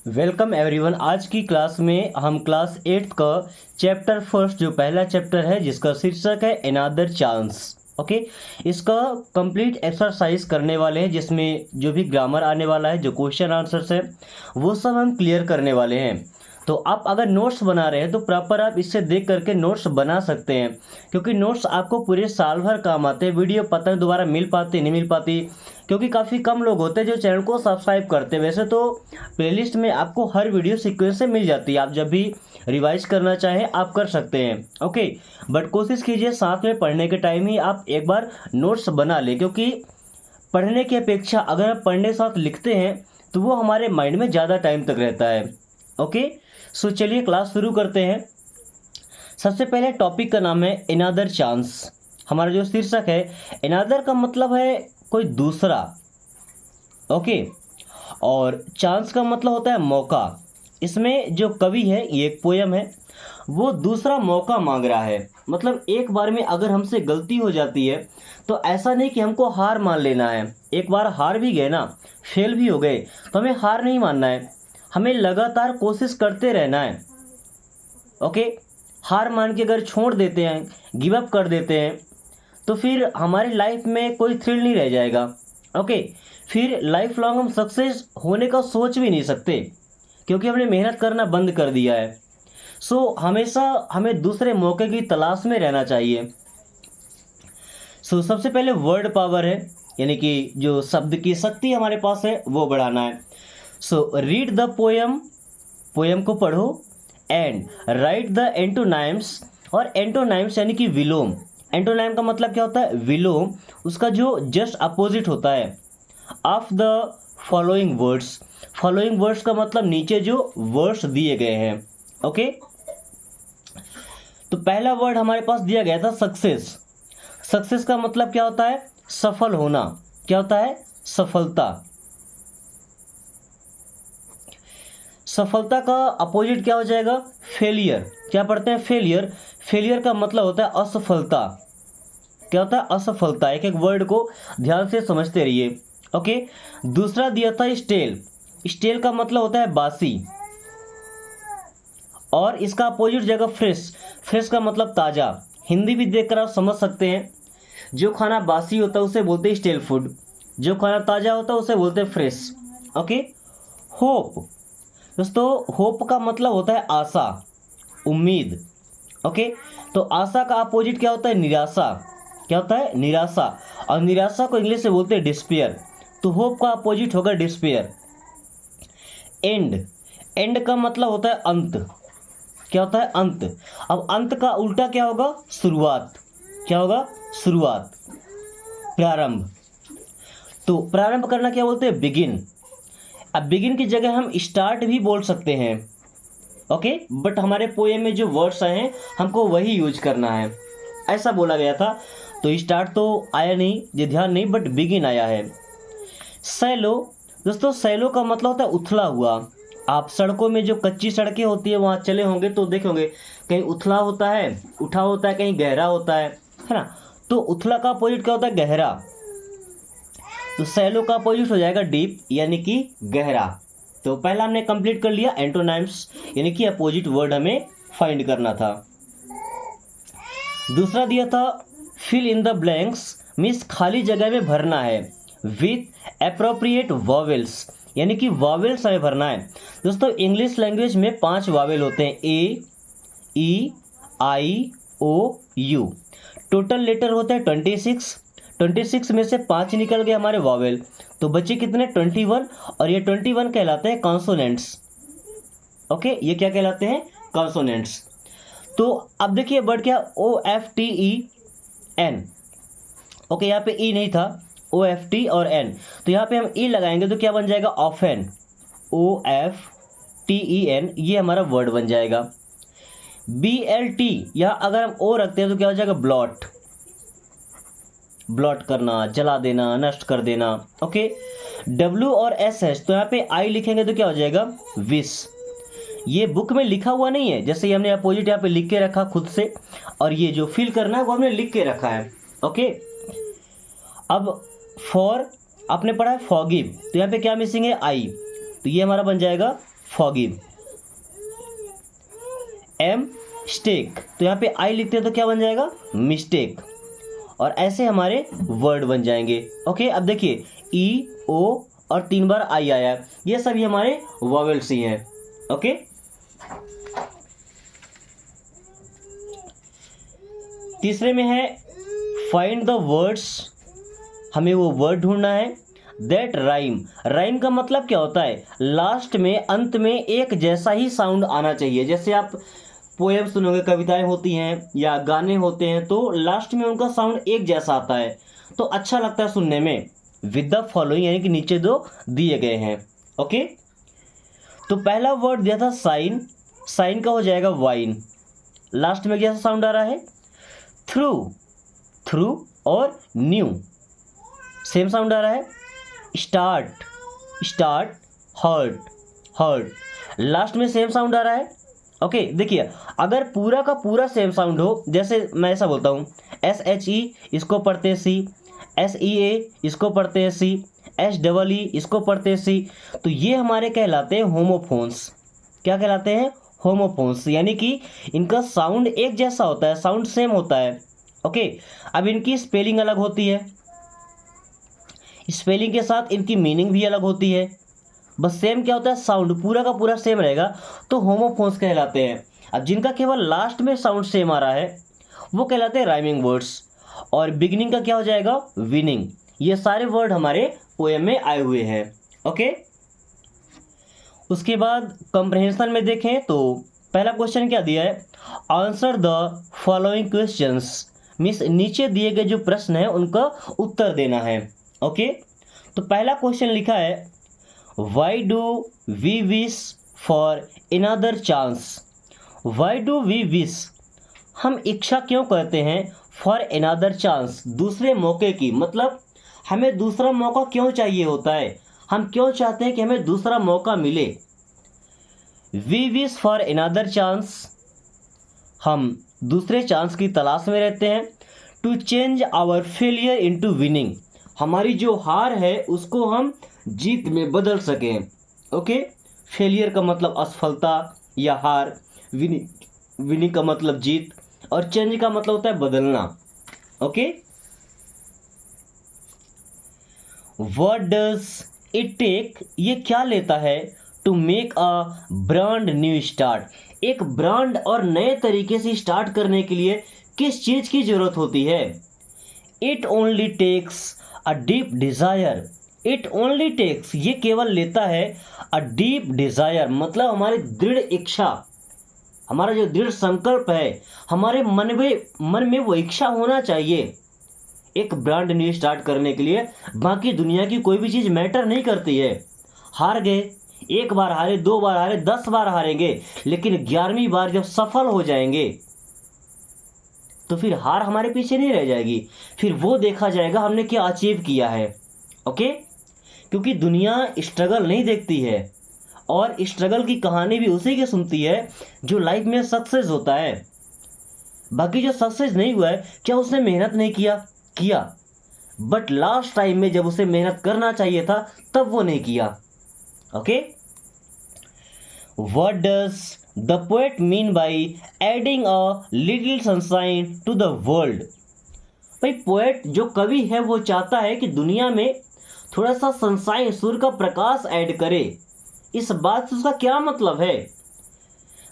Welcome everyone. आज की class में हम क्लास 8 का चैप्टर फर्स्ट जो पहला चैप्टर है जिसका शीर्षक है अनदर चांस। ओके, इसका कंप्लीट एक्सरसाइज करने वाले हैं जिसमें जो भी ग्रामर आने वाला है, जो क्वेश्चन आंसर्स है वो सब हम क्लियर करने वाले हैं। तो आप अगर नोट्स बना रहे हैं तो प्रॉपर आप इससे देख करके नोट्स बना सकते हैं, क्योंकि नोट्स आपको पूरे साल भर काम आते हैं। वीडियो पता नहीं दोबारा मिल पाती नहीं मिल पाती, क्योंकि काफ़ी कम लोग होते हैं जो चैनल को सब्सक्राइब करते हैं। वैसे तो प्लेलिस्ट में आपको हर वीडियो सीक्वेंस से मिल जाती है, आप जब भी रिवाइज करना चाहें आप कर सकते हैं। ओके, बट कोशिश कीजिए साथ में पढ़ने के टाइम ही आप एक बार नोट्स बना लें, क्योंकि पढ़ने की अपेक्षा अगर आप पढ़ने साथ लिखते हैं तो वो हमारे माइंड में ज़्यादा टाइम तक रहता है। ओके, सो चलिए क्लास शुरू करते हैं। सबसे पहले टॉपिक का नाम है अनदर चांस। हमारा जो शीर्षक है, अनदर का मतलब है कोई दूसरा। ओके, और चांस का मतलब होता है मौका। इसमें जो कवि है, ये एक पोयम है, वो दूसरा मौका मांग रहा है। मतलब एक बार में अगर हमसे गलती हो जाती है तो ऐसा नहीं कि हमको हार मान लेना है। एक बार हार भी गए ना, फेल भी हो गए, तो हमें हार नहीं मानना है, हमें लगातार कोशिश करते रहना है। ओके, हार मान के अगर छोड़ देते हैं, गिव अप कर देते हैं, तो फिर हमारी लाइफ में कोई थ्रिल नहीं रह जाएगा। ओके, फिर लाइफ लॉन्ग हम सक्सेस होने का सोच भी नहीं सकते, क्योंकि हमने मेहनत करना बंद कर दिया है। सो हमेशा हमें दूसरे मौके की तलाश में रहना चाहिए। सो सबसे पहले वर्ड पावर है, यानी कि जो शब्द की शक्ति हमारे पास है वो बढ़ाना है। So read the poem, poem को पढ़ो, एंड राइट द एंटोनाइम्स। और एंटोनाइम्स यानी कि विलोम। एंटोनाइम का मतलब क्या होता है? विलोम, उसका जो जस्ट अपोजिट होता है of the following words. Following words का मतलब नीचे जो वर्ड्स दिए गए हैं। ओके, तो पहला वर्ड हमारे पास दिया गया था सक्सेस। सक्सेस का मतलब क्या होता है? सफल होना। क्या होता है? सफलता। सफलता का अपोजिट क्या हो जाएगा? फेलियर। क्या पढ़ते हैं? फेलियर। फेलियर का मतलब होता है असफलता। क्या होता है? असफलता। एक एक वर्ड को ध्यान से समझते रहिए। ओके, दूसरा दिया था स्टेल। स्टेल का मतलब होता है बासी, और इसका अपोजिट जाएगा फ्रेश। फ्रेश का मतलब ताज़ा। हिंदी भी देखकर आप समझ सकते हैं, जो खाना बासी होता है उसे बोलते हैं स्टेल फूड, जो खाना ताज़ा होता है उसे बोलते हैं फ्रेश। Okay, hope. दोस्तों, होप का मतलब होता है आशा, उम्मीद। ओके, तो आशा का अपोजिट क्या होता है? निराशा। क्या होता है? निराशा। और निराशा को इंग्लिश से बोलते हैं डिस्पेयर, तो होप का अपोजिट होगा डिस्पेयर। एंड। एंड का मतलब होता है अंत। क्या होता है? अंत। अब अंत का उल्टा क्या होगा? शुरुआत। क्या होगा? शुरुआत, प्रारंभ। तो प्रारंभ करना क्या बोलते हैं? बिगिन। अब बिगिन की जगह हम स्टार्ट भी बोल सकते हैं। ओके, बट हमारे पोएम में जो वर्ड्स आए हैं हमको वही यूज करना है, ऐसा बोला गया था। तो स्टार्ट तो आया नहीं, ये ध्यान नहीं, बट बिगिन आया है। सैलो। दोस्तों, सैलो का मतलब होता है उथला हुआ। आप सड़कों में जो कच्ची सड़कें होती है वहाँ चले होंगे तो देखे होंगे, कहीं उथला होता है, उठा होता है, कहीं गहरा होता है ना। तो उथला का अपोजिट क्या होता है? गहरा। तो सैलो का अपोजिट हो जाएगा डीप, यानी कि गहरा। तो पहला हमने कंप्लीट कर लिया, एंटोनाइम्स यानी कि अपोजिट वर्ड हमें फाइंड करना था। दूसरा दिया था fill in the blanks, means खाली जगह में भरना है विथ अप्रोप्रिएट वॉवेल्स, यानी कि वॉवेल्स हमें भरना है। दोस्तों, इंग्लिश लैंग्वेज में 5 वॉवेल होते हैं, ए, ई, आई, ओ, यू। टोटल लेटर होते हैं 26। 26 में से 5 निकल गए हमारे वॉवेल, तो बचे कितने? 21। और ये 21 कहलाते हैं कॉन्सोनेंट्स। ओके, ये क्या कहलाते हैं? कॉन्सोनेंट्स। तो अब देखिए वर्ड क्या? O F T E N. Okay, यहाँ पे ई नहीं था, ओ एफ टी और एन, तो यहाँ पे हम ई लगाएंगे तो क्या बन जाएगा? Often. O F T E N, ये हमारा वर्ड बन जाएगा। बी एल टी, यहाँ अगर हम ओ रखते हैं तो क्या हो जाएगा? ब्लॉट। ब्लॉट करना, जला देना, नष्ट कर देना। ओके, डब्ल्यू और एस एच, तो यहाँ पे आई लिखेंगे तो क्या हो जाएगा? विश। ये बुक में लिखा हुआ नहीं है, जैसे हमने अपोजिट यहाँ पे लिख के रखा खुद से, और ये जो फिल करना है वो हमने लिख के रखा है। ओके, अब फॉर आपने पढ़ा है फॉरगिव, तो यहाँ पे क्या मिसिंग है? आई, तो ये हमारा बन जाएगा फॉगिव। एम स्टेक, तो यहाँ पे आई लिखते हैं तो क्या बन जाएगा, मिस्टेक। और ऐसे हमारे वर्ड बन जाएंगे। ओके, अब देखिए ई ओ और 3 बार आई आया, ये सभी हमारे वॉवेल्स ही हैं। ओके, तीसरे में है फाइंड द वर्ड्स, हमें वो वर्ड ढूंढना है दैट राइम। राइम का मतलब क्या होता है, लास्ट में, अंत में एक जैसा ही साउंड आना चाहिए। जैसे आप पोएम सुनोगे, कविताएं होती हैं या गाने होते हैं, तो लास्ट में उनका साउंड एक जैसा आता है तो अच्छा लगता है सुनने में। विद द फॉलोइंग, यानी कि नीचे दो दिए गए हैं। ओके, तो पहला वर्ड दिया था साइन, साइन का हो जाएगा वाइन। लास्ट में कैसा साउंड आ रहा है, थ्रू, थ्रू और न्यू सेम साउंड आ रहा है। Start, start, hurt, hurt, last में सेम साउंड आ रहा है। ओके, देखिए अगर पूरा का पूरा सेम साउंड हो, जैसे मैं ऐसा बोलता हूँ SHE, इसको पढ़ते हैं सी, SEA इसको पढ़ते हैं सी, SEE इसको पढ़ते हैं सी, तो ये हमारे कहलाते हैं होमोफोन्स। क्या कहलाते हैं, होमोफोन्स, यानी कि इनका साउंड एक जैसा होता है, साउंड सेम होता है। ओके, अब इनकी स्पेलिंग अलग होती है, स्पेलिंग के साथ इनकी मीनिंग भी अलग होती है, बस सेम क्या होता है, साउंड पूरा का पूरा सेम रहेगा तो होमोफोन्स कहलाते हैं। अब जिनका केवल लास्ट में साउंड सेम आ रहा है वो कहलाते हैं राइमिंग वर्ड्स, और बिगिनिंग का क्या हो जाएगा, विनिंग। ये सारे वर्ड हमारे पोएम में आए हुए हैं। ओके, उसके बाद कंप्रहेंशन में देखें तो पहला क्वेश्चन क्या दिया है, answer the following questions, means नीचे दिए गए जो प्रश्न है उनका उत्तर देना है। ओके, तो पहला क्वेश्चन लिखा है why do we wish for another chance. Why do we wish, हम इच्छा क्यों करते हैं, फॉर अनदर चांस, दूसरे मौके की, मतलब हमें दूसरा मौका क्यों चाहिए होता है, हम क्यों चाहते हैं कि हमें दूसरा मौका मिले। We wish for another chance, हम दूसरे चांस की तलाश में रहते हैं। To change our failure into winning, हमारी जो हार है उसको हम जीत में बदल सकें। ओके, फेलियर का मतलब असफलता या हार, विनिंग का मतलब जीत, और चेंज का मतलब होता है बदलना। Okay, what does it take, ये क्या लेता है, to make a brand new start, एक ब्रांड और नए तरीके से स्टार्ट करने के लिए किस चीज़ की ज़रूरत होती है। It only takes a deep desire, it only takes, ये केवल लेता है, अ डीप डिज़ायर मतलब हमारी दृढ़ इच्छा, हमारा जो दृढ़ संकल्प है, हमारे मन में वो इच्छा होना चाहिए एक ब्रांड न्यू स्टार्ट करने के लिए। बाकी दुनिया की कोई भी चीज़ मैटर नहीं करती है। हार गए, एक बार हारे, 2 बार हारे, 10 बार हारेंगे, लेकिन 11वीं बार जब सफल हो जाएंगे तो फिर हार हमारे पीछे नहीं रह जाएगी, फिर वो देखा जाएगा हमने क्या अचीव किया है। ओके, क्योंकि दुनिया स्ट्रगल नहीं देखती है, और स्ट्रगल की कहानी भी उसी की सुनती है जो लाइफ में सक्सेस होता है। बाकी जो सक्सेस नहीं हुआ है, क्या उसने मेहनत नहीं किया, बट लास्ट टाइम में जब उसे मेहनत करना चाहिए था तब वो नहीं किया। Okay, what does the poet mean by adding a little sunshine to the world. भाई पोएट जो कवि है वो चाहता है कि दुनिया में थोड़ा सा सनशाइन, सूर्य का प्रकाश ऐड करे। इस बात से उसका क्या मतलब है,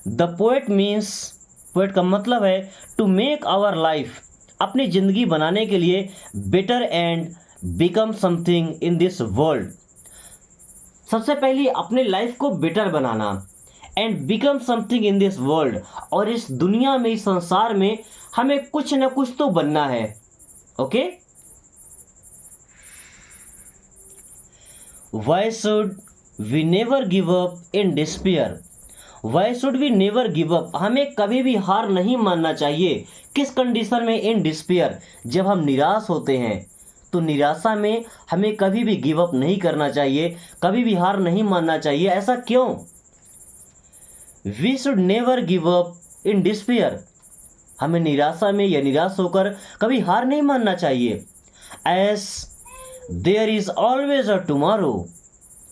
द पोएट मीन्स, पोएट का मतलब है टू मेक आवर लाइफ, अपनी ज़िंदगी बनाने के लिए better and become something in this world. सबसे पहले अपने लाइफ को better banana, and become something in this world, और इस दुनिया में, इस संसार में हमें कुछ ना कुछ तो बनना है। Okay, why should we never give up in despair, why should we never give up, हमें कभी भी हार नहीं मानना चाहिए। किस कंडीशन में, इन डिस्पेयर, जब हम निराश होते हैं, तो निराशा में हमें कभी भी गिव अप नहीं करना चाहिए, कभी भी हार नहीं मानना चाहिए। ऐसा क्यों, we should never give up in despair, हमें निराशा में या निराश होकर कभी हार नहीं मानना चाहिए। As there is always a tomorrow,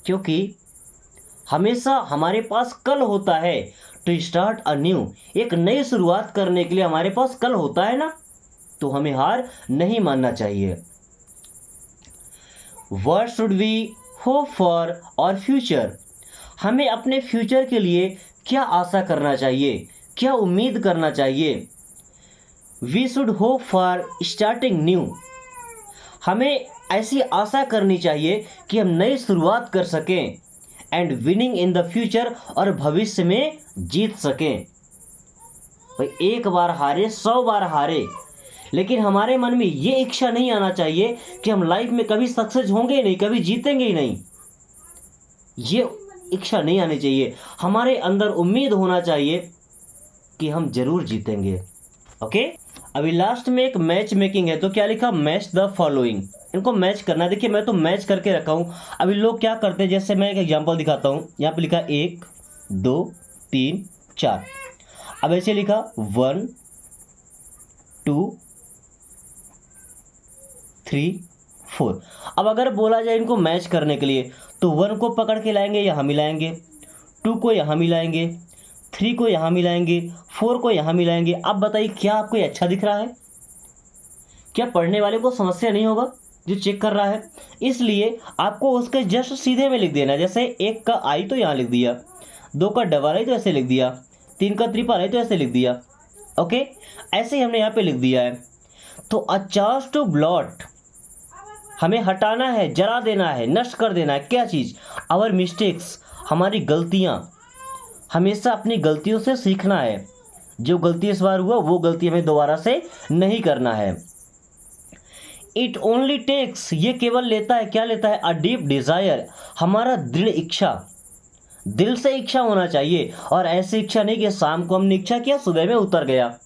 क्योंकि हमेशा हमारे पास कल होता है। टू स्टार्ट अ न्यू, एक नई शुरुआत करने के लिए हमारे पास कल होता है ना, तो हमें हार नहीं मानना चाहिए। What should we hope for और फ्यूचर, हमें अपने फ्यूचर के लिए क्या आशा करना चाहिए, क्या उम्मीद करना चाहिए। We should hope for starting new, हमें ऐसी आशा करनी चाहिए कि हम नई शुरुआत कर सकें। And winning in the future, और भविष्य में जीत सकें। भाई एक बार हारे 100 बार हारे, लेकिन हमारे मन में ये इच्छा नहीं आना चाहिए कि हम लाइफ में कभी सक्सेस होंगे ही नहीं, कभी जीतेंगे ही नहीं। ये इच्छा नहीं आनी चाहिए। हमारे अंदर उम्मीद होना चाहिए कि हम जरूर जीतेंगे। ओके, अभी लास्ट में एक मैच मेकिंग है, तो क्या लिखा, मैच द फॉलोइंग, इनको मैच करना। देखिए मैं तो मैच करके रखा हूं। अभी लोग क्या करते हैं, जैसे मैं एक एग्जांपल दिखाता हूं। यहाँ पे लिखा 1 2 3 4, अब ऐसे लिखा 1 2 3 4। अब अगर बोला जाए इनको मैच करने के लिए, तो 1 को पकड़ के लाएंगे, यहाँ मिलाएंगे, 2 को यहाँ मिलाएंगे, 3 को यहाँ मिलाएंगे, 4 को यहाँ मिलाएंगे। अब बताइए क्या आपको ये अच्छा दिख रहा है? क्या पढ़ने वाले को समस्या नहीं होगा जो चेक कर रहा है? इसलिए आपको उसके जस्ट सीधे में लिख देना है। जैसे 1 का आई तो यहाँ लिख दिया, 2 का डबल आई तो ऐसे लिख दिया, 3 का ट्रिपल आई तो ऐसे लिख दिया। ओके, ऐसे ही हमने यहाँ पे लिख दिया है। तो अ चार्ज टू ब्लॉट, हमें हटाना है, जला देना है, नष्ट कर देना है। क्या चीज़? आवर मिस्टेक्स, हमारी गलतियाँ। हमेशा अपनी गलतियों से सीखना है। जो गलती इस बार हुआ वो गलती हमें दोबारा से नहीं करना है। इट ओनली टेक्स, ये केवल लेता है, क्या लेता है? अ डीप डिजायर, हमारा दृढ़ इच्छा, दिल से इच्छा होना चाहिए। और ऐसी इच्छा नहीं कि शाम को हमने इच्छा किया सुबह में उतर गया,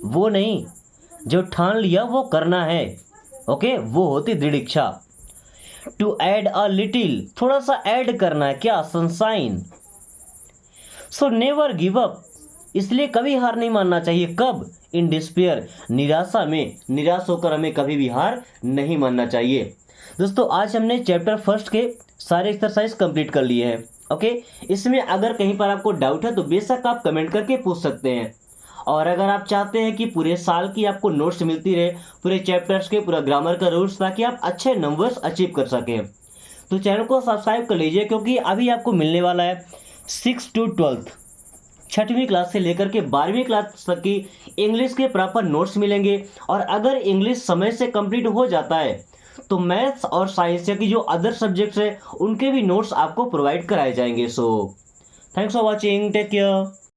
वो नहीं। जो ठान लिया वो करना है। ओके, वो होती दृढ़ इच्छा। टू ऐड अ लिटिल, थोड़ा सा ऐड करना है, क्या? Sunshine. So never give up, इसलिए कभी हार नहीं मानना चाहिए। कब? इन डिस्पेयर, निराशा में। निराश होकर हमें कभी भी हार नहीं मानना चाहिए। दोस्तों आज हमने चैप्टर फर्स्ट के सारे एक्सरसाइज कंप्लीट कर लिए हैं। ओके, इसमें अगर कहीं पर आपको डाउट है तो बेशक आप कमेंट करके पूछ सकते हैं। और अगर आप चाहते हैं कि पूरे साल की आपको नोट्स मिलती रहे, पूरे चैप्टर्स के, पूरा ग्रामर का रूल्स, ताकि आप अच्छे नंबर्स अचीव कर सकें, तो चैनल को सब्सक्राइब कर लीजिए। क्योंकि अभी आपको मिलने वाला है 6 to 12th, 6वीं क्लास से लेकर के 12वीं क्लास तक की इंग्लिश के प्रॉपर नोट्स मिलेंगे। और अगर इंग्लिश समय से कंप्लीट हो जाता है तो मैथ्स और साइंस या की जो अदर सब्जेक्ट्स है उनके भी नोट्स आपको प्रोवाइड कराए जाएंगे। So thanks for watching, take care.